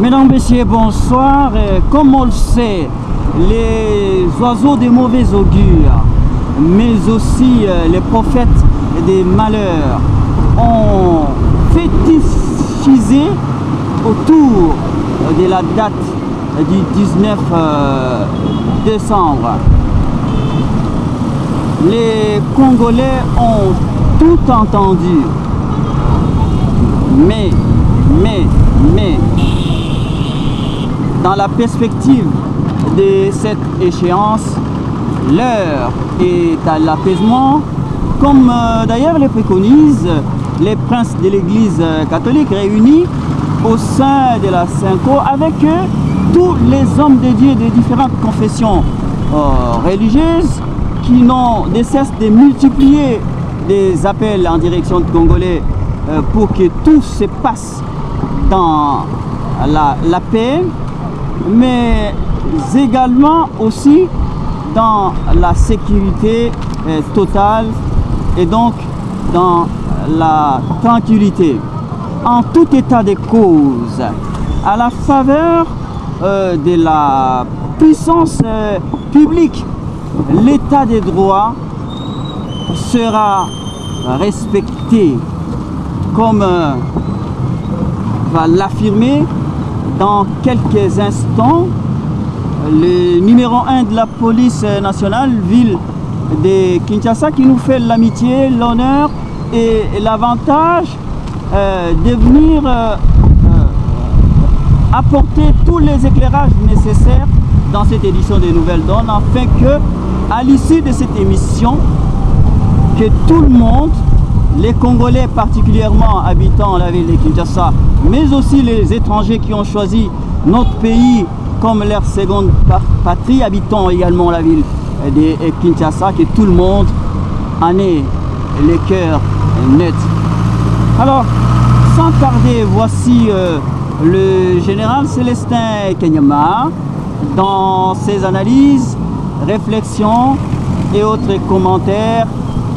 Mesdames, Messieurs, bonsoir. Comme on le sait, les oiseaux des mauvais augures, mais aussi les prophètes des malheurs, ont fétichisé autour de la date du 19 décembre. Les Congolais ont tout entendu, mais, dans la perspective de cette échéance, l'heure est à l'apaisement, comme d'ailleurs les préconisent les princes de l'Église catholique réunis au sein de la Synco, avec eux tous les hommes de Dieu des différentes confessions religieuses qui n'ont de cesse de multiplier des appels en direction de Congolais pour que tout se passe dans la paix, mais également aussi dans la sécurité totale et donc dans la tranquillité. En tout état de cause, à la faveur de la puissance publique, l'état des droits sera respecté, comme va l'affirmer dans quelques instants le numéro 1 de la police nationale, ville de Kinshasa, qui nous fait l'amitié, l'honneur et l'avantage de venir apporter tous les éclairages nécessaires dans cette édition des Nouvelles Donnes, afin que, à l'issue de cette émission, que tout le monde, les Congolais particulièrement habitant la ville de Kinshasa, mais aussi les étrangers qui ont choisi notre pays comme leur seconde patrie, habitant également la ville de Kinshasa, que tout le monde en ait les cœurs nets. Alors, sans tarder, voici le général Célestin Kanyama dans ses analyses, réflexions et autres commentaires.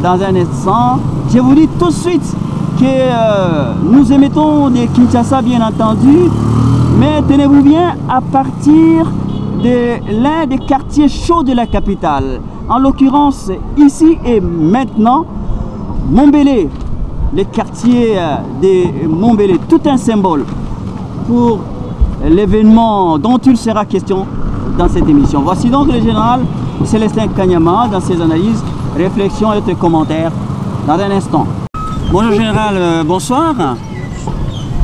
Dans un instant, je vous dis tout de suite que nous émettons de Kinshasa, bien entendu, mais tenez-vous bien, à partir de l'un des quartiers chauds de la capitale, en l'occurrence ici et maintenant, Montbélé, le quartier de Montbélé, tout un symbole pour l'événement dont il sera question dans cette émission. Voici donc le général Célestin Kanyama dans ses analyses, réflexions et autres commentaires dans un instant. Bonjour général, bonsoir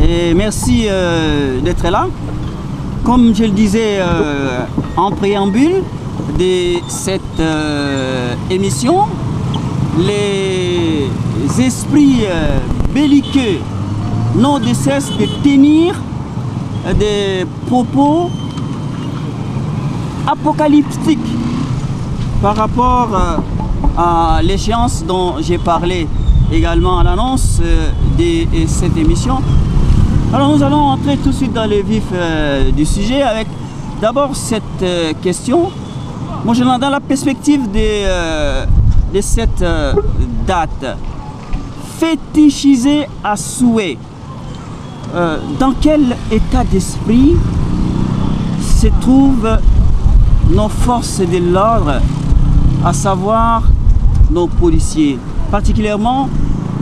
et merci d'être là. Comme je le disais en préambule de cette émission, les esprits belliqueux n'ont de cesse de tenir des propos apocalyptiques par rapport à l'échéance dont j'ai parlé également à l'annonce de cette émission. Alors nous allons entrer tout de suite dans le vif du sujet avec d'abord cette question. Moi, je dans la perspective de cette date fétichisée à souhait. Dans quel état d'esprit se trouvent nos forces de l'ordre, à savoir nos policiers, particulièrement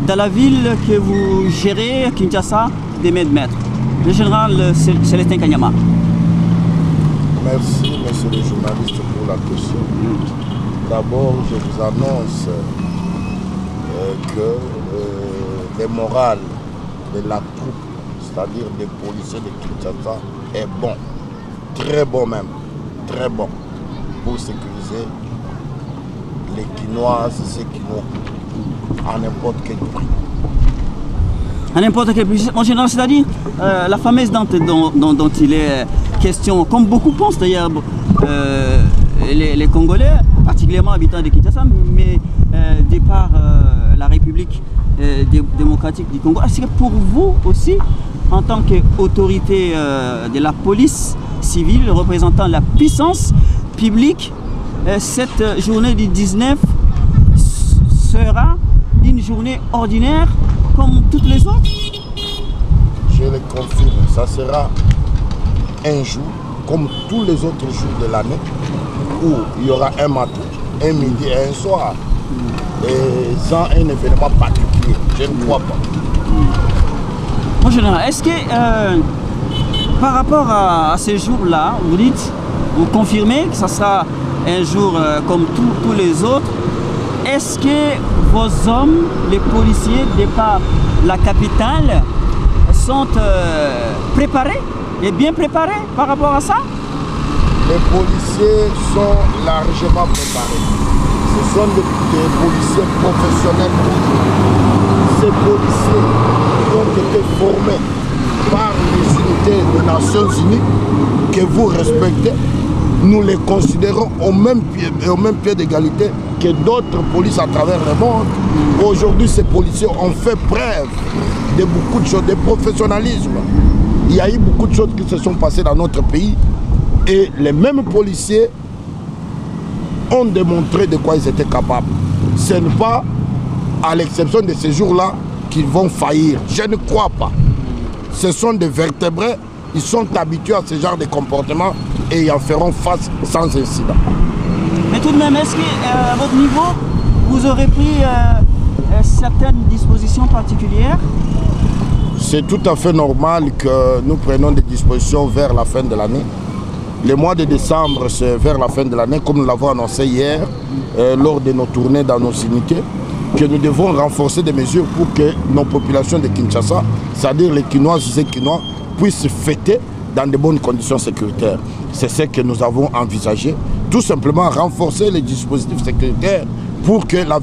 dans la ville que vous gérez, Kinshasa, des maîtres. Le général Célestin Kanyama. Merci, monsieur le journaliste, pour la question. D'abord, je vous annonce que le moral de la troupe, c'est-à-dire des policiers de Kinshasa, est bon. Très bon même. Très bon. Pour sécuriser les Kinoises, ces Kinois, à n'importe quel prix. À n'importe quel prix. En général, c'est-à-dire la fameuse date dont il est question, comme beaucoup pensent d'ailleurs les Congolais, particulièrement habitants de Kinshasa, mais de par la République démocratique du Congo. Est-ce que pour vous aussi, en tant qu'autorité de la police civile représentant la puissance publique, cette journée du 19 sera une journée ordinaire comme toutes les autres? Je le confirme, ça sera un jour, comme tous les autres jours de l'année, où il y aura un matin, un midi et un soir, et sans un événement particulier. Je ne crois pas. Mon général, est-ce que par rapport à ces jours-là, vous confirmez que ça sera un jour comme tous les autres? Est-ce que vos hommes, les policiers de par la capitale, sont préparés et bien préparés par rapport à ça? Les policiers sont largement préparés. Ce sont des policiers professionnels. Ces policiers ont été formés par les unités des Nations Unies que vous respectez. Nous les considérons au même pied d'égalité que d'autres polices à travers le monde. Aujourd'hui, ces policiers ont fait preuve de beaucoup de choses, de professionnalisme. Il y a eu beaucoup de choses qui se sont passées dans notre pays et les mêmes policiers ont démontré de quoi ils étaient capables. Ce n'est pas à l'exception de ces jours-là qu'ils vont faillir. Je ne crois pas. Ce sont des vertébrés, ils sont habitués à ce genre de comportement et ils en feront face sans incident. Mais tout de même, est-ce qu'à votre niveau, vous aurez pris certaines dispositions particulières? C'est tout à fait normal que nous prenions des dispositions vers la fin de l'année. Le mois de décembre, c'est vers la fin de l'année, comme nous l'avons annoncé hier, lors de nos tournées dans nos unités, que nous devons renforcer des mesures pour que nos populations de Kinshasa, c'est-à-dire les Kinoises et Kinois, puissent fêter dans de bonnes conditions sécuritaires. C'est ce que nous avons envisagé. Tout simplement renforcer les dispositifs sécuritaires pour que la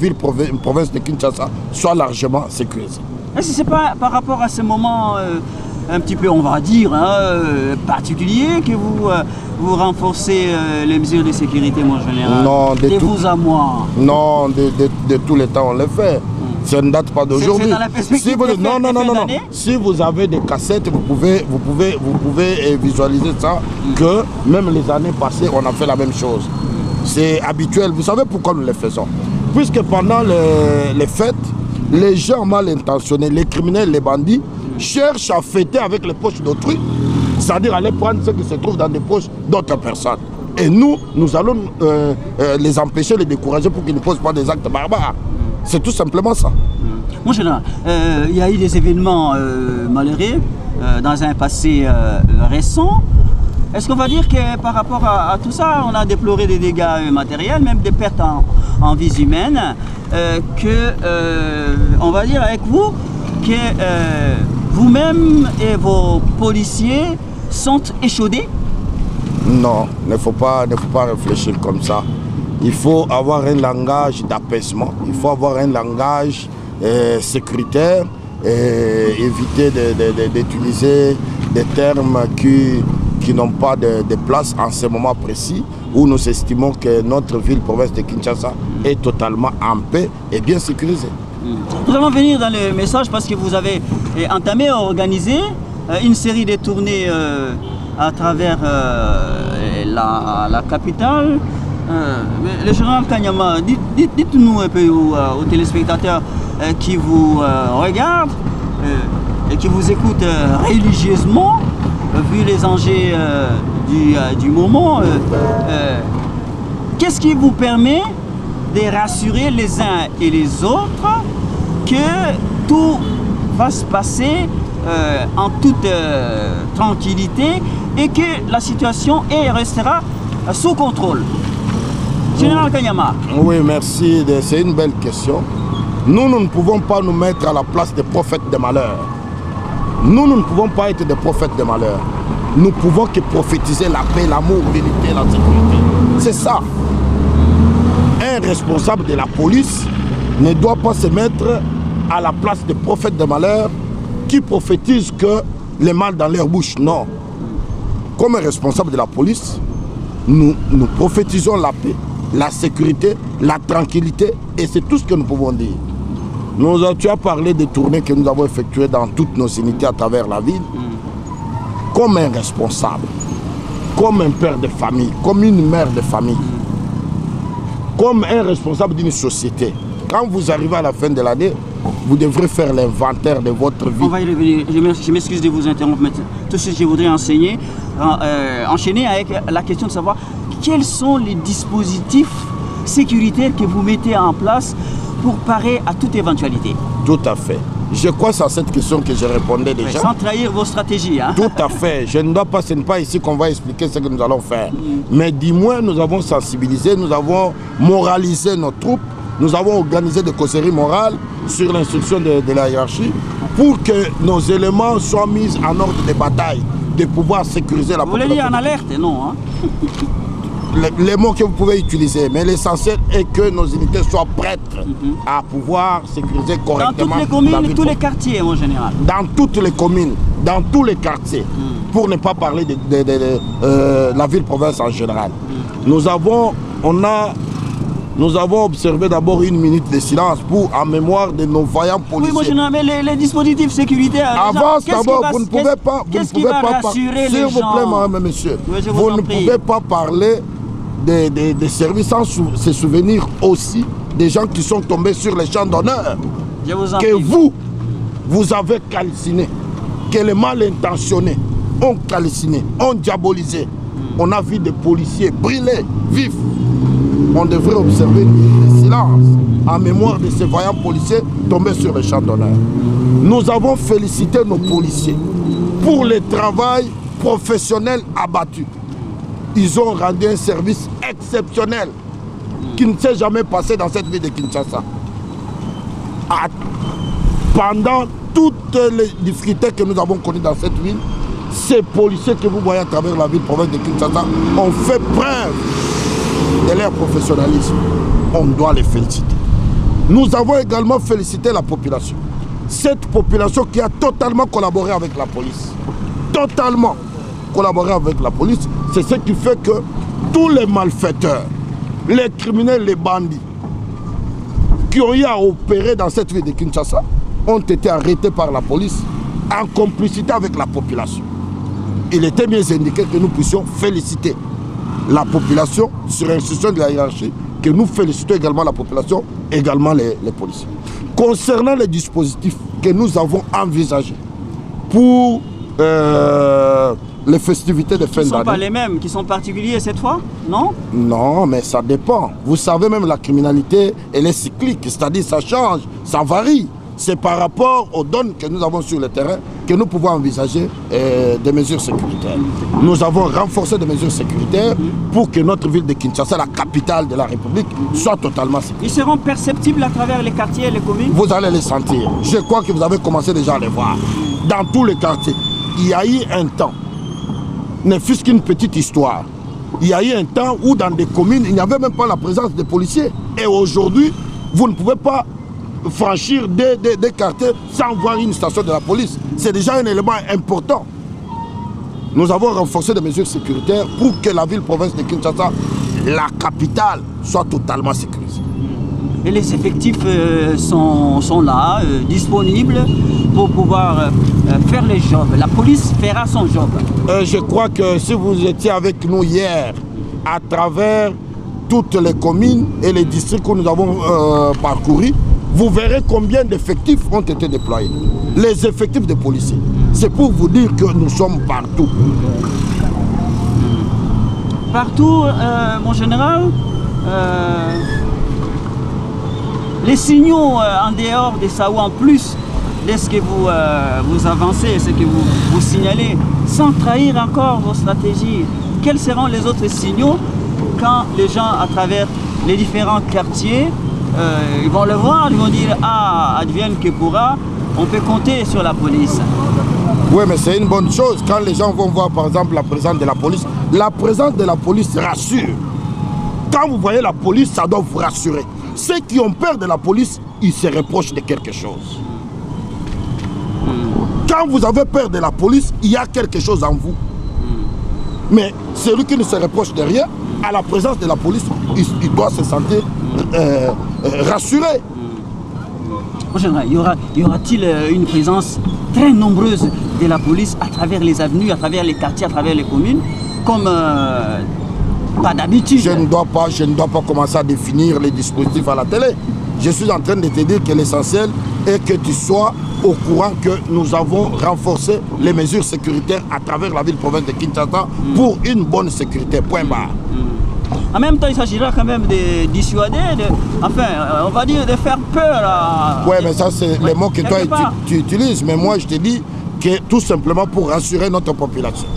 province de Kinshasa soit largement sécurisée. Est-ce que ce n'est pas par rapport à ce moment un petit peu, on va dire, particulier que vous renforcez les mesures de sécurité, mon général? Non, de vous à moi. Non, de tous les temps on le fait. Ça ne date pas d'aujourd'hui. Si si vous avez des cassettes, vous pouvez visualiser ça, que même les années passées, on a fait la même chose. C'est habituel. Vous savez pourquoi nous le faisons? Puisque pendant les fêtes, les gens mal intentionnés, les criminels, les bandits, cherchent à fêter avec les poches d'autrui, c'est-à-dire aller prendre ce qui se trouve dans les poches d'autres personnes. Et nous allons les empêcher, les décourager pour qu'ils ne posent pas des actes barbares. C'est tout simplement ça. Mon général, il y a eu des événements malheureux dans un passé récent. Est-ce qu'on va dire que par rapport à tout ça, on a déploré des dégâts matériels, même des pertes en vies humaines, on va dire avec vous que vous-même et vos policiers sont échaudés? Non, il ne faut pas réfléchir comme ça. Il faut avoir un langage d'apaisement, il faut avoir un langage sécuritaire et éviter d'utiliser des termes qui n'ont pas de place en ce moment précis où nous estimons que notre ville, province de Kinshasa, est totalement en paix et bien sécurisée. Nous allons venir dans le message parce que vous avez entamé, organisé une série de tournées à travers la capitale. Le général Kanyama, dites-nous un peu aux téléspectateurs qui vous regardent et qui vous écoutent religieusement, vu les enjeux du moment, qu'est-ce qui vous permet de rassurer les uns et les autres que tout va se passer en toute tranquillité et que la situation restera sous contrôle? Général Kanyama. Oui, merci. C'est une belle question. Nous ne pouvons pas nous mettre à la place des prophètes de malheur. Nous ne pouvons pas être des prophètes de malheur. Nous pouvons que prophétiser la paix, l'amour, l'unité, la sécurité. C'est ça. Un responsable de la police ne doit pas se mettre à la place des prophètes de malheur qui prophétisent que les mal dans leur bouche. Non. Comme un responsable de la police, nous prophétisons la paix, la sécurité, la tranquillité, et c'est tout ce que nous pouvons dire. Tu as parlé des tournées que nous avons effectuées dans toutes nos unités à travers la ville. Comme un responsable, comme un père de famille, comme une mère de famille, comme un responsable d'une société. Quand vous arrivez à la fin de l'année, vous devrez faire l'inventaire de votre vie. On va y revenir. Je m'excuse de vous interrompre, mais tout ce que je voudrais enseigner enchaîner avec la question de savoir quels sont les dispositifs sécuritaires que vous mettez en place pour parer à toute éventualité. Tout à fait. Je crois que c'est à cette question que je répondais déjà. Sans trahir vos stratégies. Hein? Tout à fait. Je ne dois pas, ce n'est pas ici qu'on va expliquer ce que nous allons faire. Mais du moins, nous avons sensibilisé, nous avons moralisé nos troupes, nous avons organisé des causeries morales sur l'instruction de la hiérarchie pour que nos éléments soient mis en ordre de bataille, de pouvoir sécuriser la population. Vous voulez dire en alerte, non hein? Les mots que vous pouvez utiliser, mais l'essentiel est que nos unités soient prêtes à pouvoir sécuriser correctement. Dans toutes les communes, tous les quartiers en général. Dans toutes les communes, dans tous les quartiers, pour ne pas parler de la ville-province en général. Nous avons observé d'abord une minute de silence en mémoire de nos vaillants policiers. Oui, moi, mais les dispositifs sécuritaires... Avance d'abord, vous ne pouvez pas... Qu'est-ce qui va rassurer les gens? S'il vous plaît, madame, monsieur, oui, vous ne pouvez pas parler des services sans se souvenir aussi des gens qui sont tombés sur les champs d'honneur. Que vous avez calciné, que les mal intentionnés ont calciné, ont diabolisé. On a vu des policiers brûler, vifs. On devrait observer le silence en mémoire de ces vaillants policiers tombés sur les champs d'honneur. Nous avons félicité nos policiers pour le travail professionnel abattu. Ils ont rendu un service exceptionnel qui ne s'est jamais passé dans cette ville de Kinshasa. Pendant toutes les difficultés que nous avons connues dans cette ville, ces policiers que vous voyez à travers la ville-province de Kinshasa ont fait preuve de leur professionnalisme. On doit les féliciter. Nous avons également félicité la population. Cette population qui a totalement collaboré avec la police. Totalement collaboré avec la police. C'est ce qui fait que tous les malfaiteurs, les criminels, les bandits qui ont eu à opérer dans cette ville de Kinshasa ont été arrêtés par la police en complicité avec la population. Il était bien indiqué que nous puissions féliciter la population sur l'instruction de la hiérarchie, que nous félicitons également la population, également les policiers. Concernant les dispositifs que nous avons envisagés pour les festivités de fin d'année. Ce ne sont pas les mêmes qui sont particuliers cette fois, non? Non, mais ça dépend. Vous savez, même la criminalité, elle est cyclique, c'est-à-dire ça change, ça varie. C'est par rapport aux données que nous avons sur le terrain que nous pouvons envisager des mesures sécuritaires. Nous avons renforcé des mesures sécuritaires pour que notre ville de Kinshasa, la capitale de la République, soit totalement sécurisée. Ils seront perceptibles à travers les quartiers et les communes? Vous allez les sentir. Je crois que vous avez commencé déjà à les voir. Dans tous les quartiers, il y a eu un temps, ne fût-ce qu'une petite histoire, il y a eu un temps où dans des communes, il n'y avait même pas la présence des policiers. Et aujourd'hui, vous ne pouvez pas franchir des quartiers sans voir une station de la police. C'est déjà un élément important. Nous avons renforcé des mesures sécuritaires pour que la ville-province de Kinshasa, la capitale, soit totalement sécurisée. Et les effectifs sont là, disponibles pour pouvoir faire les jobs. La police fera son job. Je crois que si vous étiez avec nous hier, à travers toutes les communes et les districts que nous avons parcourus, vous verrez combien d'effectifs ont été déployés. Les effectifs de policiers. C'est pour vous dire que nous sommes partout. Partout, mon général, les signaux en dehors des SAO, en plus de ce que vous avancez, ce que vous signalez, sans trahir encore vos stratégies, quels seront les autres signaux quand les gens, à travers les différents quartiers, ils vont le voir, ils vont dire « Ah, advienne que pourra, on peut compter sur la police ». Oui, mais c'est une bonne chose. Quand les gens vont voir, par exemple, la présence de la police rassure. Quand vous voyez la police, ça doit vous rassurer. Ceux qui ont peur de la police, ils se reprochent de quelque chose. Quand vous avez peur de la police, il y a quelque chose en vous. Mais celui qui ne se reproche de rien, à la présence de la police, il doit se sentir rassuré. Y aura-t-il une présence très nombreuse de la police à travers les avenues, à travers les quartiers, à travers les communes, comme pas d'habitude? Je ne dois pas commencer à définir les dispositifs à la télé. Je suis en train de te dire que l'essentiel est que tu sois au courant que nous avons renforcé les mesures sécuritaires à travers la ville-province de Kinshasa pour une bonne sécurité. Point barre. En même temps, il s'agira quand même de dissuader, enfin, on va dire de faire peur à... Oui, mais ça, c'est les mots que toi tu utilises. Mais moi, je te dis que tout simplement pour rassurer notre population.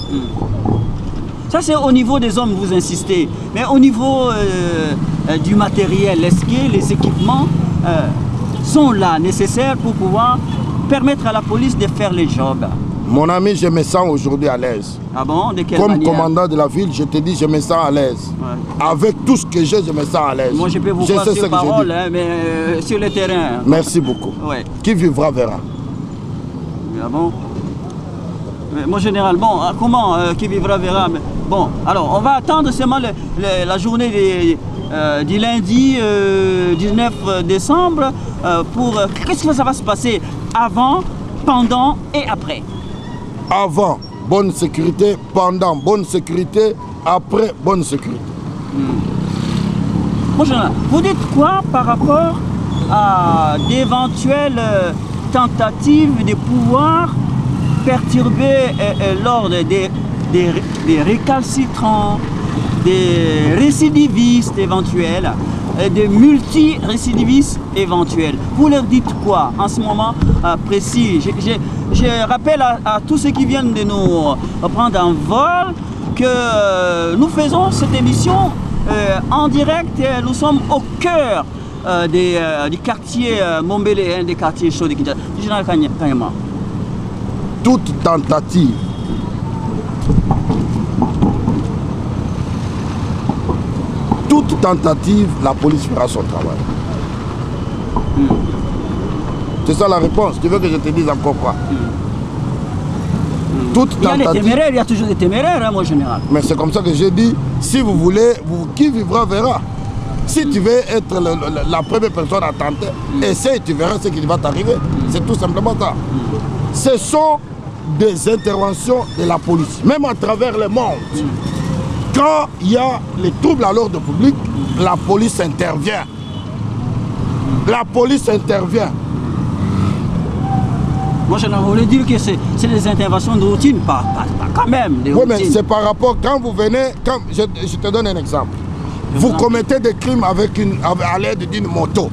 Ça, c'est au niveau des hommes, vous insistez. Mais au niveau du matériel, est-ce que les équipements sont là, nécessaires pour pouvoir permettre à la police de faire les jobs? Mon ami, je me sens aujourd'hui à l'aise. Ah bon? De quelle Comme manière? commandant de la ville, je te dis, je me sens à l'aise. Ouais. Avec tout ce que j'ai, je me sens à l'aise. Moi, je peux vous passer parole, hein, mais sur le terrain. Merci beaucoup. Ouais. Qui vivra verra. Ah bon? Mais moi, généralement, comment qui vivra verra? Mais, bon, alors, on va attendre seulement la journée du lundi 19 décembre pour... Qu'est-ce que ça va se passer avant, pendant et après? Avant, bonne sécurité. Pendant, bonne sécurité. Après, bonne sécurité. Bon, vous dites quoi par rapport à d'éventuelles tentatives de pouvoir perturber l'ordre des récalcitrants, des récidivistes éventuels, des multi-récidivistes éventuels? Vous leur dites quoi en ce moment précis? Je rappelle à tous ceux qui viennent de nous prendre un vol que nous faisons cette émission en direct. Nous sommes au cœur du quartier Mombele, des quartiers chauds de Kinshasa. Général Kanyama. Toute tentative la police fera son travail. C'est ça la réponse. Tu veux que je te dise encore quoi? Toute tentative... Il y a des téméraires, il y a toujours des téméraires, hein, mon général. Mais c'est comme ça que j'ai dit, si vous voulez, qui vivra verra. Si tu veux être la première personne à tenter, essaye, tu verras ce qui va t'arriver. C'est tout simplement ça. Ce sont des interventions de la police, même à travers le monde. Quand il y a les troubles à l'ordre public, la police intervient. La police intervient. Moi, je voulais dire que c'est des interventions de routine, pas quand même. Oui, mais c'est par rapport, quand vous venez, je te donne un exemple. Vous commettez des crimes à l'aide d'une moto.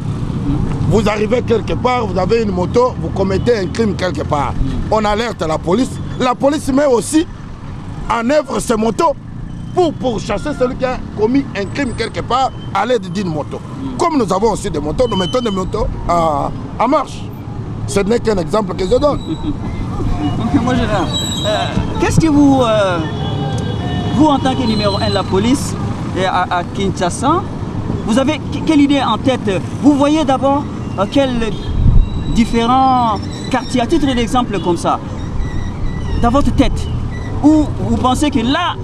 Vous arrivez quelque part, vous avez une moto, vous commettez un crime quelque part. On alerte la police. La police met aussi en œuvre ces motos pour chasser celui qui a commis un crime quelque part à l'aide d'une moto. Comme nous avons aussi des motos, nous mettons des motos en marche. Ce n'est qu'un exemple que je donne. Moi, qu'est-ce que vous, en tant que numéro 1 de la police à Kinshasa, vous avez quelle idée en tête? Vous voyez d'abord quels différents quartiers, à titre d'exemple comme ça, dans votre tête, où vous pensez que là,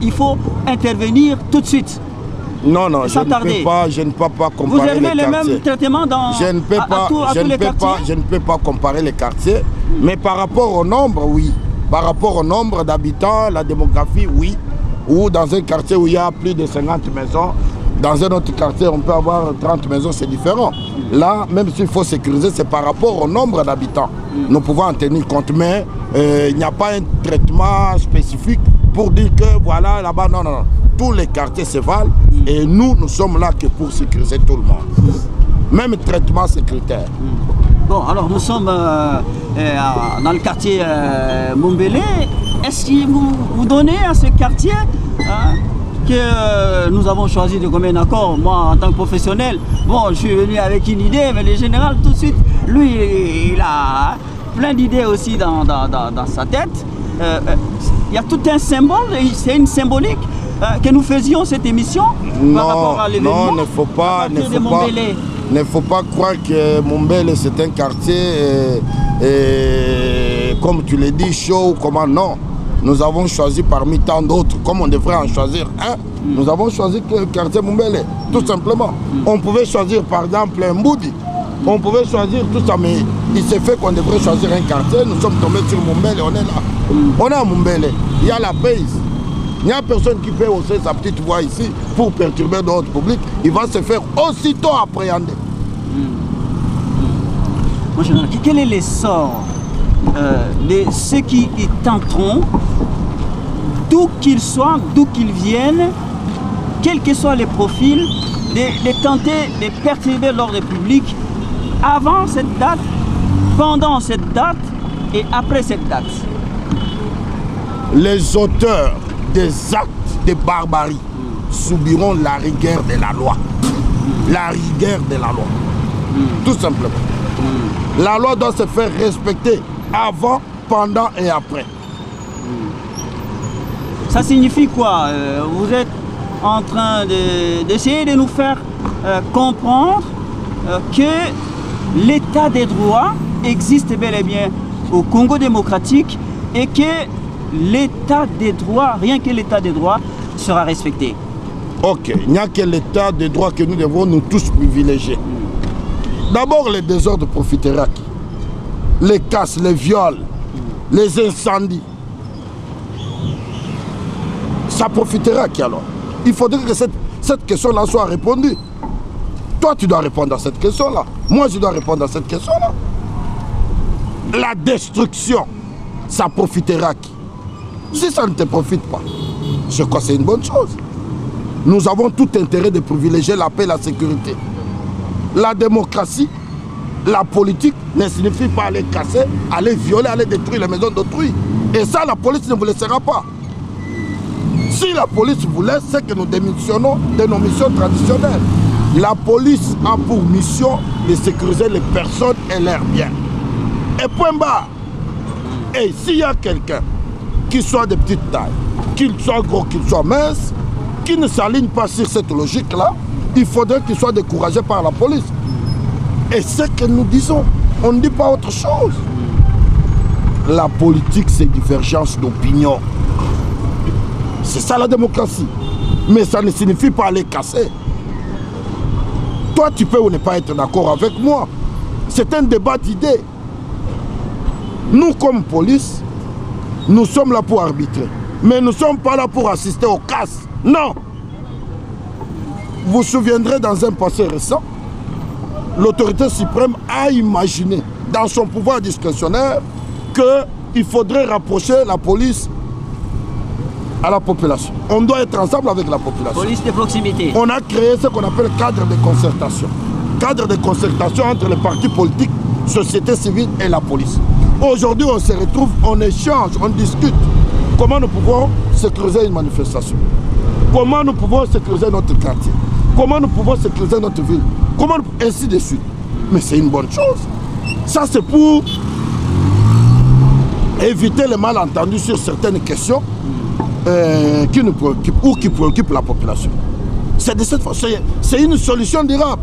il faut intervenir tout de suite? Non, je ne peux pas comparer les quartiers. Vous avez le même traitement dans je ne peux pas comparer les quartiers, mais par rapport au nombre, oui. Par rapport au nombre d'habitants, la démographie, oui. Ou dans un quartier où il y a plus de 50 maisons, dans un autre quartier, on peut avoir 30 maisons, c'est différent. Là, même s'il faut sécuriser, c'est par rapport au nombre d'habitants. Nous pouvons en tenir compte, mais il n'y a pas un traitement spécifique pour dire que voilà, là-bas, non. Tous les quartiers se valent et nous sommes là que pour sécuriser tout le monde. Même traitement sécuritaire. Bon, alors nous sommes dans le quartier Mombele. Est-ce que vous donnez à ce quartier que nous avons choisi de commun accord, moi en tant que professionnel? Bon, je suis venu avec une idée, mais le général tout de suite, lui, il a plein d'idées aussi dans sa tête. Il y a tout un symbole, c'est une symbolique que nous faisions cette émission par rapport à l'événement. Non, ne faut pas croire que Mombele c'est un quartier, comme tu l'as dit, chaud, comment non. Nous avons choisi parmi tant d'autres, comme on devrait en choisir un, nous avons choisi le quartier Mombele, tout simplement. On pouvait choisir par exemple un Mboudi, on pouvait choisir tout ça, mais il s'est fait qu'on devrait choisir un quartier. Nous sommes tombés sur Mombele, on est là. On est à Mombele, il y a la paix. Il n'y a personne qui peut hausser sa petite voix ici pour perturber l'ordre public. Il va se faire aussitôt appréhender. mon général, quel est l'essor de ceux qui y tenteront, d'où qu'ils soient, d'où qu'ils viennent, quels que soient les profils, de tenter de perturber l'ordre public avant cette date, pendant cette date et après cette date? Les auteurs des actes de barbarie subiront la rigueur de la loi. La rigueur de la loi. Tout simplement. La loi doit se faire respecter avant, pendant et après. Ça signifie quoi? Vous êtes en train d'essayer de nous faire comprendre que l'état des droits existe bel et bien au Congo démocratique et que l'état des droits, rien que l'état des droits, sera respecté. Ok, il n'y a que l'état des droits que nous devons nous tous privilégier. D'abord, les désordres profitera qui? Les casses, les viols, les incendies. Ça profitera qui alors? Il faudrait que cette question-là soit répondue. Toi, tu dois répondre à cette question-là. Moi, je dois répondre à cette question-là. La destruction, ça profitera qui? Si ça ne te profite pas, je crois que c'est une bonne chose. Nous avons tout intérêt de privilégier la paix et la sécurité. La démocratie, la politique ne signifie pas aller casser, aller violer, aller détruire les maisons d'autrui. Et ça, la police ne vous laissera pas. Si la police vous laisse, c'est que nous démissionnons de nos missions traditionnelles. La police a pour mission de sécuriser les personnes et leurs biens. Et point barre. Et s'il y a quelqu'un qui soit de petite taille, qu'il soit gros, qu'il soit mince, qui ne s'aligne pas sur cette logique-là, il faudrait qu'il soit découragé par la police. Et c'est ce que nous disons. On ne dit pas autre chose. La politique, c'est divergence d'opinion. C'est ça la démocratie. Mais ça ne signifie pas aller casser. Toi, tu peux ou ne pas être d'accord avec moi. C'est un débat d'idées. Nous, comme police, nous sommes là pour arbitrer. Mais nous ne sommes pas là pour assister aux casses. Non. Vous vous souviendrez, dans un passé récent, l'autorité suprême a imaginé, dans son pouvoir discrétionnaire, qu'il faudrait rapprocher la police à la population. On doit être ensemble avec la population. Police de proximité. On a créé ce qu'on appelle cadre de concertation. Cadre de concertation entre les partis politiques, société civile et la police. Aujourd'hui, on se retrouve, on échange, on discute. Comment nous pouvons sécuriser une manifestation? Comment nous pouvons sécuriser notre quartier? Comment nous pouvons sécuriser notre ville? Comment nous... ainsi de suite. Mais c'est une bonne chose. Ça, c'est pour éviter les malentendus sur certaines questions qui nous préoccupent ou qui préoccupent la population. C'est de cette façon. C'est une solution durable.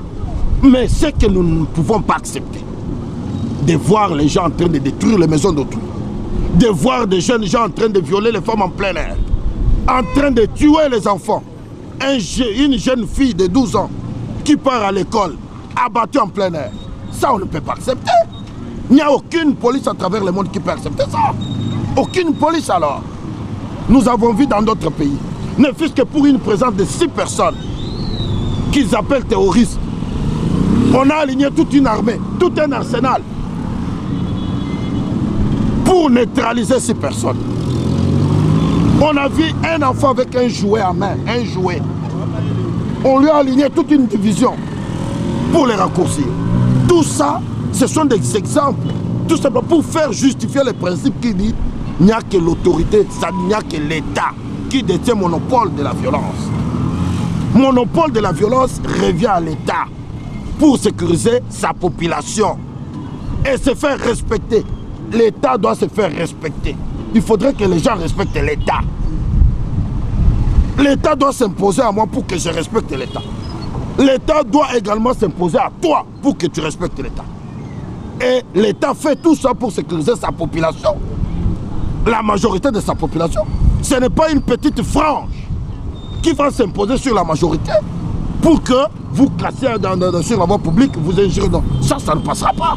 Mais ce que nous ne pouvons pas accepter, de voir les gens en train de détruire les maisons d'autrui, de voir des jeunes gens en train de violer les femmes en plein air, en train de tuer les enfants. Une jeune fille de 12 ans qui part à l'école, abattue en plein air. Ça, on ne peut pas accepter. Il n'y a aucune police à travers le monde qui peut accepter ça. Aucune police alors. Nous avons vu dans d'autres pays, ne fût-ce que pour une présence de 6 personnes qu'ils appellent terroristes, on a aligné toute une armée, tout un arsenal pour neutraliser ces personnes. On a vu un enfant avec un jouet à main, un jouet. On lui a aligné toute une division pour les raccourcir. Tout ça, ce sont des exemples, tout simplement pour faire justifier le principe qui dit il n'y a que l'autorité, il n'y a que l'État qui détient le monopole de la violence. Monopole de la violence revient à l'État pour sécuriser sa population et se faire respecter. L'État doit se faire respecter. Il faudrait que les gens respectent l'État. L'État doit s'imposer à moi pour que je respecte l'État. L'État doit également s'imposer à toi pour que tu respectes l'État. Et l'État fait tout ça pour sécuriser sa population. La majorité de sa population. Ce n'est pas une petite frange qui va s'imposer sur la majorité pour que vous cassiez sur la voie publique, vous injurez. Ça ne passera pas.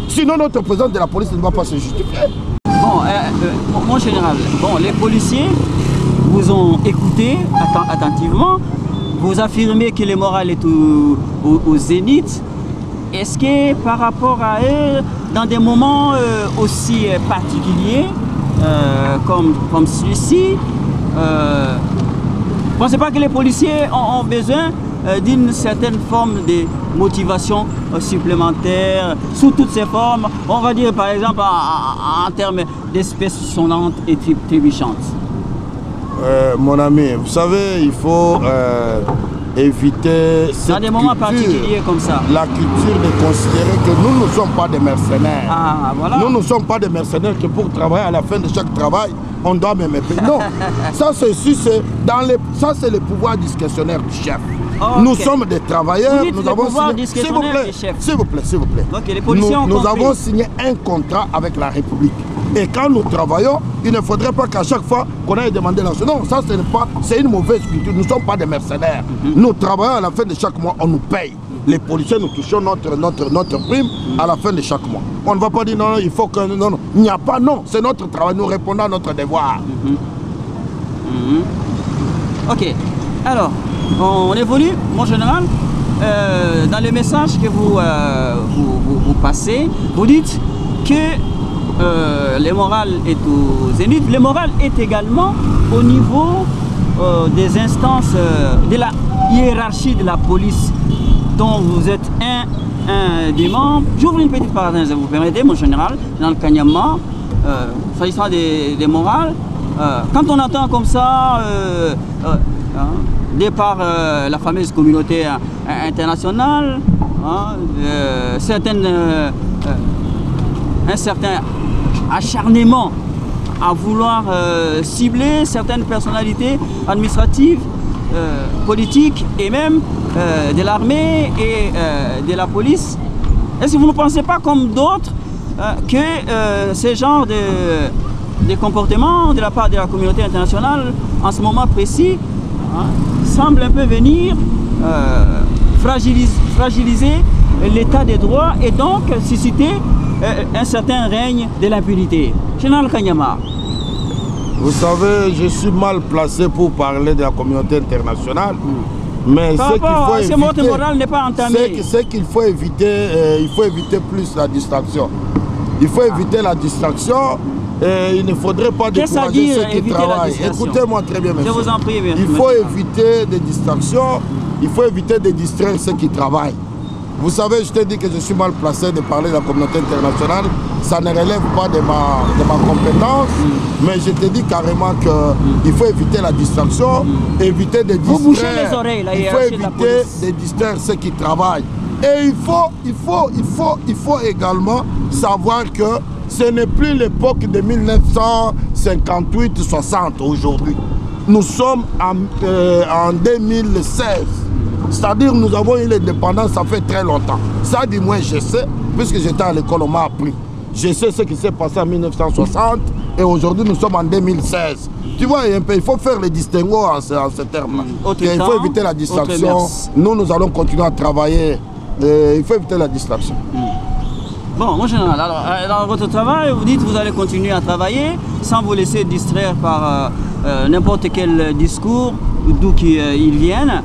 Sinon, notre président de la police ne va pas se justifier. Bon, mon général, bon, les policiers vous ont écouté attentivement. Vous affirmez que le moral est au zénith. Est-ce que par rapport à eux, dans des moments aussi particuliers comme celui-ci, vous ne pensez pas que les policiers ont besoin d'une certaine forme de motivation supplémentaire sous toutes ses formes, on va dire par exemple en termes d'espèces sonnantes et trébuchantes? Mon ami, vous savez, il faut éviter cette dans des moments particuliers comme ça. La culture de considérer que nous ne sommes pas des mercenaires. Ah, voilà. Nous ne sommes pas des mercenaires que pour travailler à la fin de chaque travail, on doit même payer. Non, ça c'est le pouvoir discrétionnaire du chef. Okay. Nous sommes des travailleurs, nous avons signé... S'il vous plaît. Okay, les policiers nous avons signé un contrat avec la République. Et quand nous travaillons, il ne faudrait pas qu'à chaque fois qu'on aille demander l'argent. Non, ça c'est une mauvaise culture. Nous ne sommes pas des mercenaires. Nous travaillons à la fin de chaque mois, on nous paye. Les policiers, nous touchons notre prime à la fin de chaque mois. On ne va pas dire non, il faut que... Non, il n'y a pas, non. C'est notre travail, nous répondons à notre devoir. Ok. Alors, on évolue, mon général. Dans le message que vous passez, vous dites que le moral est au zénith. Le moral est également au niveau des instances de la hiérarchie de la police dont vous êtes un des membres. J'ouvre une petite parenthèse, vous permettez, mon général, dans le Kanyama, s'agissant des morales. Quand on entend comme ça, par la fameuse communauté internationale, un certain acharnement à vouloir cibler certaines personnalités administratives, politiques et même de l'armée et de la police. Est-ce que vous ne pensez pas comme d'autres que ce genre de comportement de la part de la communauté internationale en ce moment précis semble un peu venir fragiliser l'état des droits et donc susciter un certain règne de l'impunité? Général Kanyama. Vous savez, je suis mal placé pour parler de la communauté internationale, mais ce qu'il faut éviter, votre morale n'est pas entamée. C'est qu'il faut éviter, il faut éviter plus la distraction. Il faut éviter la distraction. Et il ne faudrait pas décourager ceux qui travaillent. Écoutez-moi très bien, monsieur. Je vous en prie, il faut éviter des distractions, il faut éviter de distraire ceux qui travaillent. Vous savez, je t'ai dit que je suis mal placé de parler de la communauté internationale. Ça ne relève pas de ma compétence, mais je te dis carrément qu'il faut éviter la distraction, éviter de distraire. Vous bouchez les oreilles, là, il faut éviter de distraire ceux qui travaillent. Et il faut également savoir que ce n'est plus l'époque de 1958-60 aujourd'hui. Nous sommes en 2016. C'est-à-dire nous avons eu l'indépendance, ça fait très longtemps. Ça, du moins, je sais, puisque j'étais à l'école, on m'a appris. Je sais ce qui s'est passé en 1960 et aujourd'hui, nous sommes en 2016. Tu vois, il faut faire les distinguos en ces termes-là. Il faut éviter la distraction. Nous allons continuer à travailler. Il faut éviter la distraction. Bon, mon général, alors, dans votre travail, vous dites que vous allez continuer à travailler sans vous laisser distraire par n'importe quel discours, d'où qu'ils viennent.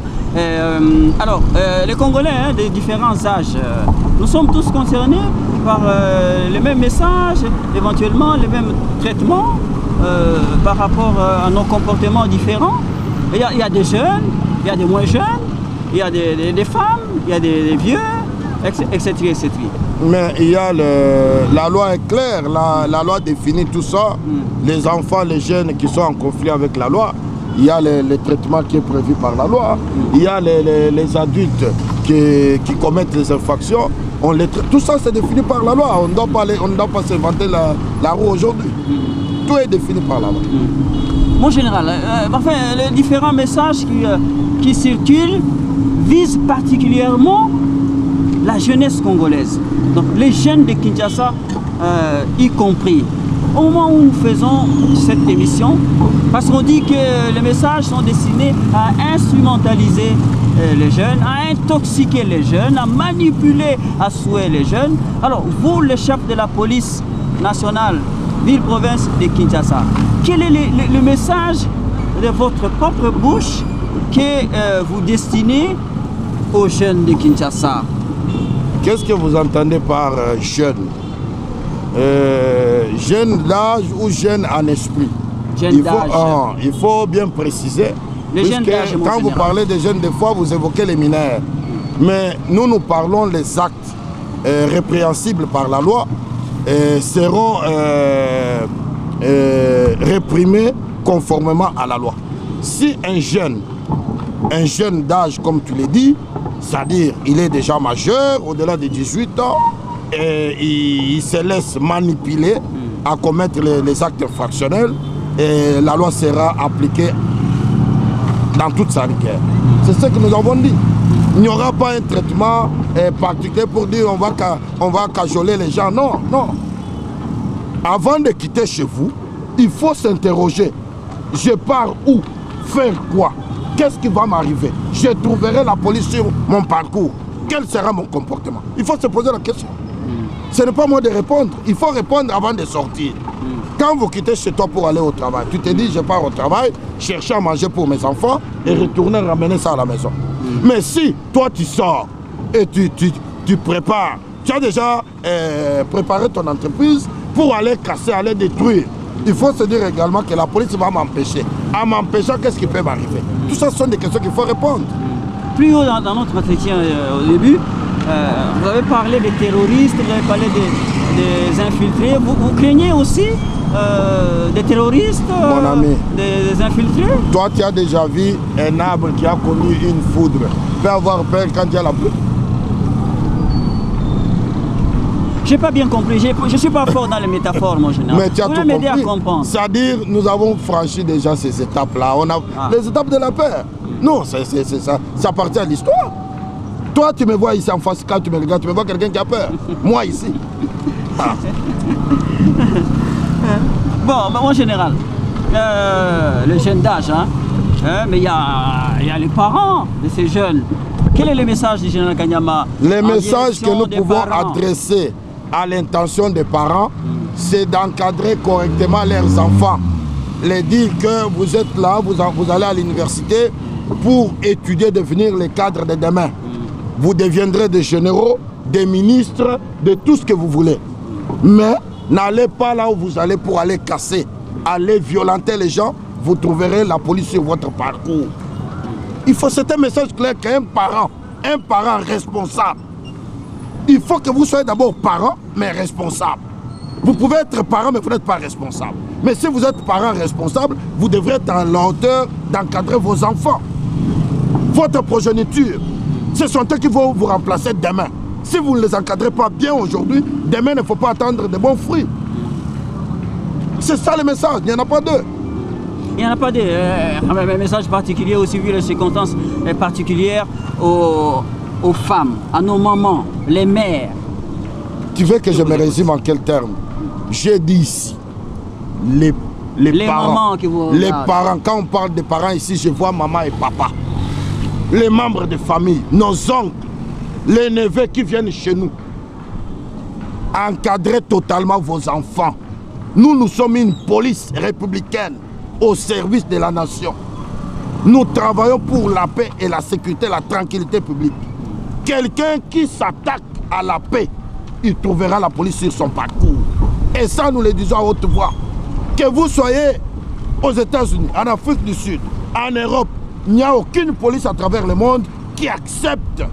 Alors, les Congolais de différents âges, nous sommes tous concernés par les mêmes messages, éventuellement les mêmes traitements par rapport à nos comportements différents. Il y a des jeunes, il y a des moins jeunes, il y a des femmes, il y a des vieux, etc. etc. Mais il y a la loi est claire, la loi définit tout ça. Les enfants, les jeunes qui sont en conflit avec la loi, il y a le traitement qui est prévu par la loi. Il y a les adultes qui commettent les infractions. Tout ça c'est défini par la loi. On ne doit pas s'inventer la roue aujourd'hui. Tout est défini par la loi. Mon général, enfin, les différents messages qui circulent visent particulièrement la jeunesse congolaise, donc les jeunes de Kinshasa y compris. Au moment où nous faisons cette émission, parce qu'on dit que les messages sont destinés à instrumentaliser les jeunes, à intoxiquer les jeunes, à manipuler à souhait les jeunes. Alors, vous, le chef de la police nationale, ville-province de Kinshasa, quel est le message de votre propre bouche que vous destinez aux jeunes de Kinshasa? Qu'est-ce que vous entendez par jeunes? jeune d'âge ou jeune en esprit. Il faut bien préciser. Quand vous parlez des jeunes, des fois, vous évoquez les mineurs. Mais nous parlons les actes répréhensibles par la loi seront réprimés conformément à la loi. Si un jeune d'âge, comme tu l'as dit, c'est-à-dire il est déjà majeur, au-delà de 18 ans, et il se laisse manipuler à commettre les actes infractionnels, et la loi sera appliquée dans toute sa rigueur. C'est ce que nous avons dit. Il n'y aura pas un traitement particulier pour dire on va cajoler les gens. Non, non. Avant de quitter chez vous, il faut s'interroger. Je pars où? Faire quoi? Qu'est-ce qui va m'arriver? Je trouverai la police sur mon parcours. Quel sera mon comportement? Il faut se poser la question. Ce n'est pas moi de répondre. Il faut répondre avant de sortir. Quand vous quittez chez toi pour aller au travail, tu te dis je pars au travail, chercher à manger pour mes enfants et retourner ramener ça à la maison. Mais si toi tu sors et tu prépares, tu as déjà préparé ton entreprise pour aller casser, aller détruire, il faut se dire également que la police va m'empêcher. En m'empêchant, qu'est-ce qui peut m'arriver? Tout ça sont des questions qu'il faut répondre. Plus haut dans notre entretien au début, vous avez parlé des terroristes, vous avez parlé des infiltrés. Vous craignez aussi des terroristes, mon ami, des infiltrés? Toi, tu as déjà vu un arbre qui a connu une foudre. Tu peux avoir peur quand il y a la pluie? Je n'ai pas bien compris. Je ne suis pas fort dans les métaphores, mon général. Mais tu as tout compris. C'est-à-dire, nous avons franchi déjà ces étapes-là. On a les étapes de la peur. Non, c'est ça. Ça appartient à l'histoire. Toi, tu me vois ici en face, quand tu me regardes, tu me vois quelqu'un qui a peur. Moi, ici. Ah. Bon, en général, les jeunes d'âge, mais il y a les parents de ces jeunes. Quel est le message du général Kanyama? Le message que nous pouvons adresser à l'intention des parents, c'est d'encadrer correctement leurs enfants. Les dire que vous êtes là, vous allez à l'université pour étudier, devenir les cadres de demain. Vous deviendrez des généraux, des ministres, de tout ce que vous voulez. Mais n'allez pas là où vous allez pour aller casser, aller violenter les gens, vous trouverez la police sur votre parcours. Il faut, c'est un message clair qu'un parent responsable, il faut que vous soyez d'abord parent, mais responsable. Vous pouvez être parent, mais vous n'êtes pas responsable. Mais si vous êtes parent responsable, vous devrez être à la hauteur d'encadrer vos enfants. Votre progéniture, ce sont eux qui vont vous remplacer demain. Si vous ne les encadrez pas bien aujourd'hui, demain, il ne faut pas attendre de bons fruits. C'est ça le message, il n'y en a pas deux. Il n'y en a pas un message particulier aussi vu les circonstances particulières aux femmes, à nos mamans, les mères. Tu veux que je me résume en quels termes? J'ai dit ici, les parents, mamans qui vous... les parents, quand on parle des parents ici, je vois maman et papa. Les membres de famille, nos oncles, les neveux qui viennent chez nous. Encadrez totalement vos enfants. Nous sommes une police républicaine au service de la nation. Nous travaillons pour la paix et la sécurité, la tranquillité publique. Quelqu'un qui s'attaque à la paix, il trouvera la police sur son parcours. Et ça, nous le disons à haute voix. Que vous soyez aux États-Unis, en Afrique du Sud, en Europe, il n'y a aucune police à travers le monde qui accepte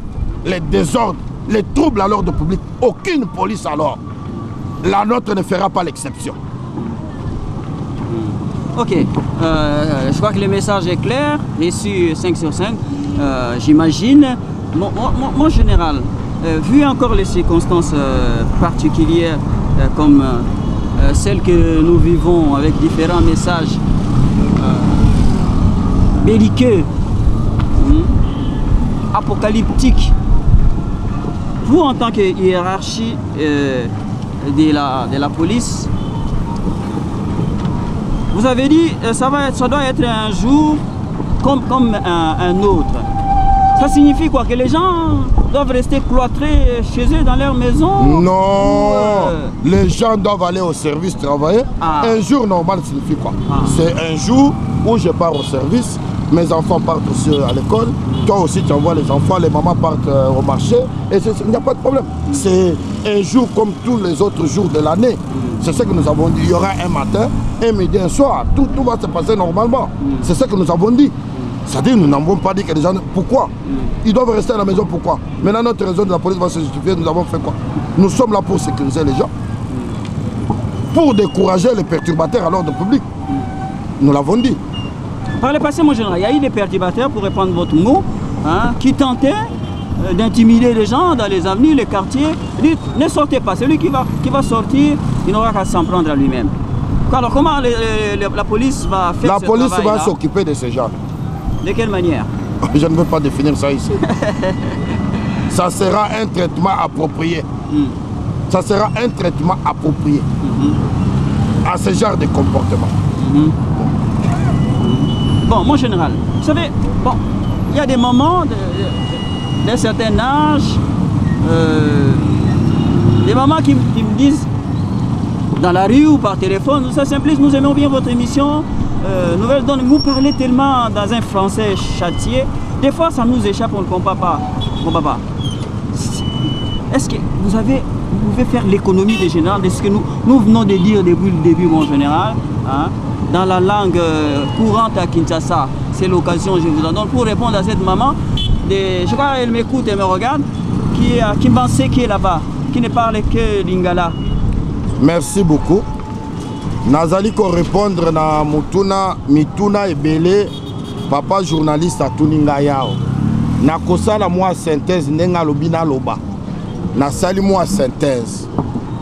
les désordres, les troubles à l'ordre public. Aucune police alors. La nôtre ne fera pas l'exception. Ok, je crois que le message est clair, reçu 5 sur 5, j'imagine. Mon général, vu encore les circonstances particulières comme celles que nous vivons avec différents messages belliqueux, apocalyptiques, vous en tant que hiérarchie de la police, vous avez dit ça doit être un jour comme un autre. Ça signifie quoi? Que les gens doivent rester cloîtrés chez eux dans leur maison? Non, les gens doivent aller au service travailler. Un jour normal signifie quoi? C'est un jour où je pars au service, mes enfants partent aussi à l'école, toi aussi tu envoies les enfants, les mamans partent au marché, et il n'y a pas de problème. C'est un jour comme tous les autres jours de l'année. C'est ce que nous avons dit. Il y aura un matin, un midi, un soir. Tout va se passer normalement. C'est ce que nous avons dit. C'est-à-dire nous n'avons pas dit que les gens... Pourquoi? Ils doivent rester à la maison, pourquoi? Maintenant notre raison de la police va se justifier, nous avons fait quoi? Nous sommes là pour sécuriser les gens, pour décourager les perturbateurs à l'ordre public. Nous l'avons dit. Par le passé, mon général, il y a eu des perturbateurs, pour reprendre votre mot, hein, qui tentaient d'intimider les gens dans les avenues, les quartiers. Dites, ne sortez pas. Celui qui va sortir, il n'aura qu'à s'en prendre à lui-même. Alors comment la police va faire ce travail-là? La police va s'occuper de ces gens. De quelle manière? Je ne veux pas définir ça ici. Ça sera un traitement approprié. Ça sera un traitement approprié à ce genre de comportement. Bon, mon général, vous savez, bon, il y a des moments d'un certain âge, des mamans qui me disent dans la rue ou par téléphone, ça Simplice, nous aimons bien votre émission, Nouvelle Donne, vous parlez tellement dans un français châtié, des fois ça nous échappe, on ne comprend pas. Mon papa, est-ce que vous pouvez faire l'économie des générales de ce que nous venons de dire depuis le début, mon général, hein, dans la langue courante à Kinshasa? C'est l'occasion, je vous en donne, pour répondre à cette maman, je crois qu'elle m'écoute et me regarde, qui pensait qui est là-bas, qui ne parle que lingala. Merci beaucoup. Nazali ko répondre na mituna ebele papa journaliste à tuninga yao. Na kosala moi synthèse nenga lobina loba. Na sali moi synthèse.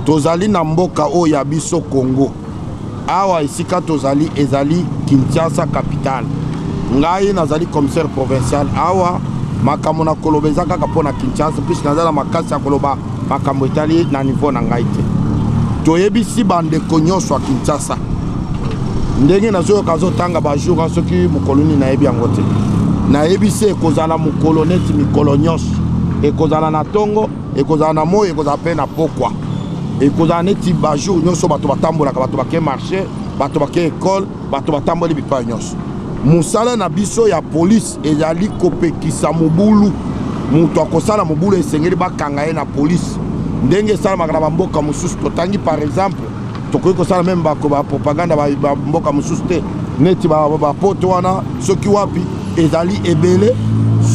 Tozali na mboka o ya biso Congo. Awa isika tozali ezali Kinshasa capitale. Ngai nazali commissaire provincial awa makambo na kolobeza kaka pona Kinshasa puis nazala makasi ya koloba makambo etali na niveau na ngai te. Toyebisi bandeko nyonso a Kinshasa ndenge nazoyoka azotanga bajour soki mokoloni nayebi yango te. Nayebisi ekozala mokolo neti mikolo nyonso, ekozala na tongo, ekozala na moi, ekozala pe na pokwa, ekozala neti bajour nyonso bato batambolaka, bato bake marché, bato bake école, bato batamboli bipai nyonso. Musala na biso ya police ezali kopekisa mobulu. Mutu akosala mobulu esengeli bakanga ye na police. Ndenge esalamaka na bamboka mosusu totangi par exemple tokoki kosala meme bapropaganda bamboka mosusu te neti bapoto wana soki wapi ezali ebele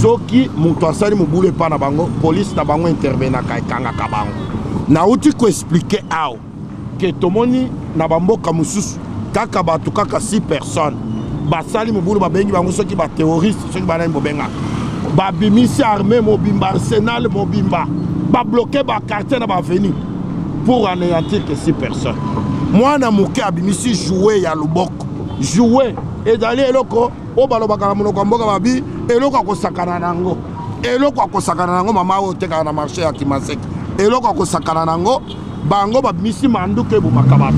soki mutu asali mobulu epa na bango polisi na bango intervenaka ekangaka bango. Nauti koexplike awa ke tomoni na bamboka mosusu kaka bato kaka 6 personnes basali mobulu babengi bango soki baterroriste soki banani bobenga babimisi armée mobimba arsenal mobimba ba bloquer ba quartier na ba venu pour anéantir que 6 personnes. Moi na moké abimisi jouer ya luboko jouer ezali eloko o balobaka na monoko mboka babi eloko akosakana nango mama o teka na marché ya Kimaseki eloko akosakana nango bango babimisi manduke bu makabatu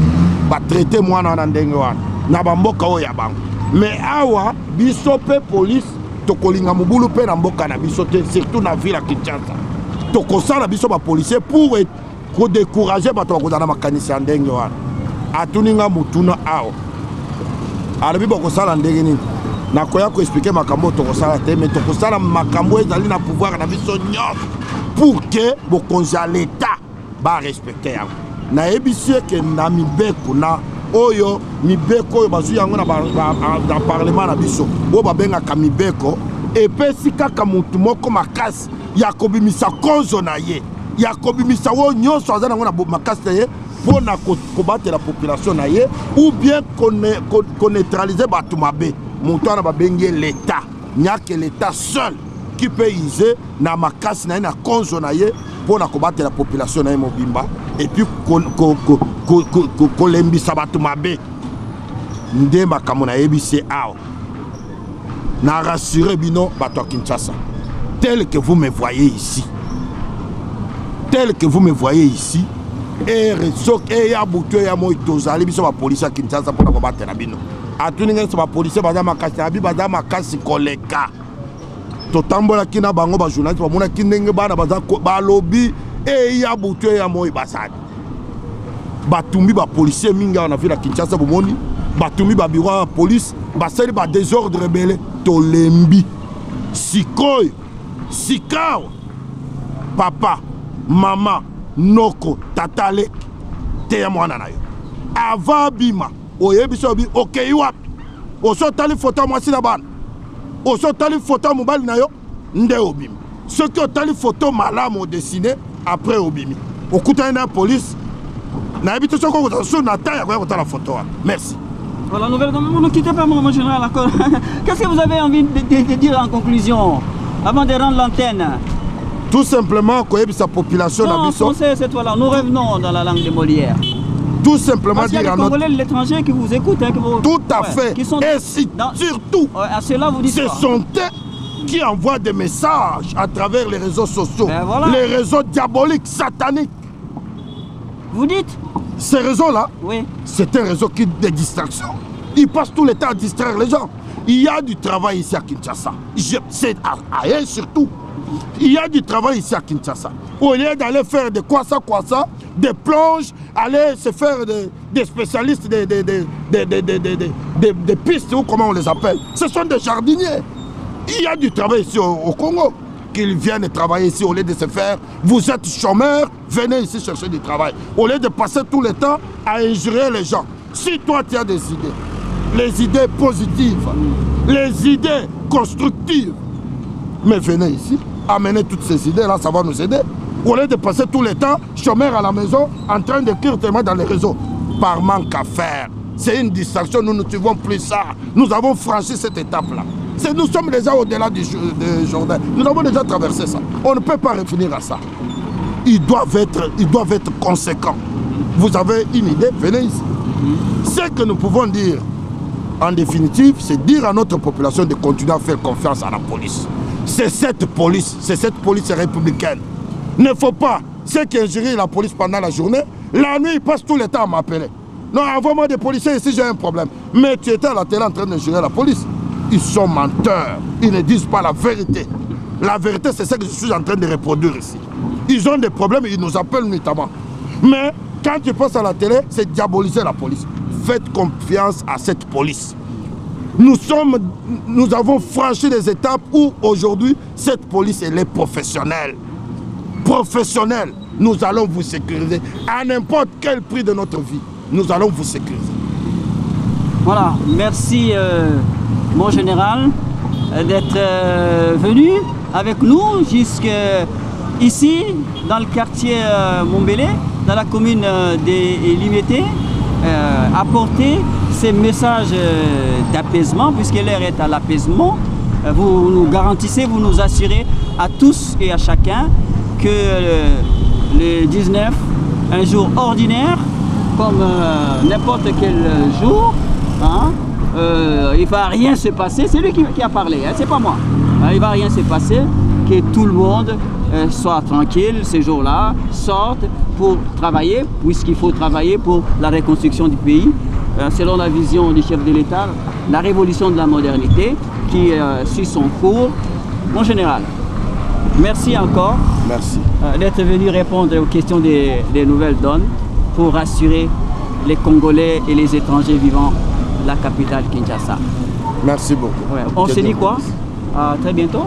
ba traiter mwana na ndenge wana na bamboka o ya bango. Mais awa biso pe police tokolinga mobulu pe na mboka na biso te surtout na ville ya Kinshasa. Tokosala biso ba policier pour décourager bato bakozana makanisi ya ndenge wana. Atuninga mutuna awa alobi bokosala ndenge nini nakoya koexplike makambo tokosala te, mais tokosala makambo ezali na pouvoir na biso nyonso pour que bokonzi ya l'état barespecte yango. Nayebisi eke na mibeko na oyo mibeko oyo bazwi yango na parlement na biso oyo babengaka mibeko epesi kaka mutu moko makasi ya kobimisa konzo na ye ya kobimisa wo nyonso aza nango na makasi na ye mpona kobatela la population na ye ou bien koneutralize bato mabe. Mutu wana babengi l'état nyake l'état seul qui peut user na makasi na ye na konzo na ye mpona kobatela la population na ye mobimba et puis kolembisa bato mabe. Nde makambo nayebisi awa na rassurer bino bato ya Kinshasa tel que vous me voyez ici, tel que vous me voyez ici, et ya butu ya moi tozali biso ba police ya Kinshasa pona ko batela bino atuninga so ba police baza makasi abi baza makasi koleka totambola kina bango ba journaliste ba mona kindenge bana baza ba lobby ya butu ya moi basadi batumbi ba policier minga na ville ya Kinshasa bomoni batumbi ba bureau ya police basali ba désordre rebelle tolembi sikoyo sikao papa mama noko tatale teya mwana na yo avant bima oyebiso bi okei wapi oso tali photo mwasi na bana oso tali photo mobali na yo nde obimi soki otali photo malamu dessiné après obimi okutani na police na habite soko ko sur na taille ko la photo. Merci. Voilà, nouvelle, ne quittez pas mon général. Qu'est-ce que vous avez envie de dire en conclusion avant de rendre l'antenne? Tout simplement que sa population non, en français, cette fois-là, nous revenons dans la langue de Molière. Tout simplement dire à notre... Congolais de l'étranger qui vous écoutent. Hein, tout à fait. Qui sont... Et si, surtout, à cela, vous dites ce sont eux qui envoient des messages à travers les réseaux sociaux. Ben voilà. Les réseaux diaboliques, sataniques. Vous dites? Ces réseaux-là, oui. C'est un réseau qui de distraction. Ils passent tout le temps à distraire les gens. Il y a du travail ici à Kinshasa. C'est ailleurs surtout. Il y a du travail ici à Kinshasa. Au lieu d'aller faire de quoi ça, des plonges, aller se faire des spécialistes, des pistes, ou comment on les appelle. Ce sont des jardiniers. Il y a du travail ici au Congo. Qu'ils viennent travailler ici au lieu de se faire. Vous êtes chômeur, venez ici chercher du travail. Au lieu de passer tout le temps à injurer les gens. Si toi tu as des idées, les idées positives, les idées constructives, mais venez ici, amenez toutes ces idées-là, ça va nous aider. Au lieu de passer tout le temps, chômeur à la maison, en train d'écrire tellement dans les réseaux, par manque à faire. C'est une distraction, nous ne suivons plus ça. Nous avons franchi cette étape-là. Nous sommes déjà au-delà du Jourdain. Nous avons déjà traversé ça. On ne peut pas revenir à ça. Ils doivent être conséquents. Vous avez une idée, venez ici. Ce que nous pouvons dire, en définitive, c'est dire à notre population de continuer à faire confiance à la police. C'est cette police républicaine. Il ne faut pas, ceux qui injurient la police pendant la journée, la nuit, ils passent tout le temps à m'appeler. Non, envoie-moi des policiers ici, j'ai un problème. Mais tu étais à la télé en train d'injurer la police. Ils sont menteurs. Ils ne disent pas la vérité. La vérité, c'est ce que je suis en train de reproduire ici. Ils ont des problèmes, ils nous appellent notamment. Mais quand tu passes à la télé, c'est diaboliser la police. Faites confiance à cette police. Nous avons franchi des étapes où aujourd'hui, cette police, elle est professionnelle. Professionnelle. Nous allons vous sécuriser à n'importe quel prix de notre vie. Nous allons vous sécuriser. Voilà, merci mon général d'être venu avec nous jusqu'ici dans le quartier Mombélé, dans la commune des Limités, apporter ces messages d'apaisement, puisque l'heure est à l'apaisement. Vous nous garantissez, vous nous assurez à tous et à chacun que le 19, un jour ordinaire, comme n'importe quel jour, hein, il ne va rien se passer. C'est lui qui a parlé, hein, c'est pas moi. Il ne va rien se passer, que tout le monde soit tranquille ces jours-là, sorte pour travailler, puisqu'il faut travailler pour la reconstruction du pays, selon la vision du chef de l'État, la révolution de la modernité qui suit son cours. Mon général, merci encore d'être venu répondre aux questions des Nouvelles Donnes pour rassurer les Congolais et les étrangers vivant la capitale Kinshasa. Merci beaucoup. Ouais. On se dit quoi? À très bientôt.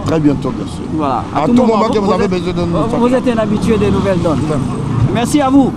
Très bientôt, bien sûr. Voilà. À tout moment que vous avez besoin de nous. Vous êtes un habitué des Nouvelles Donnes. Merci à vous.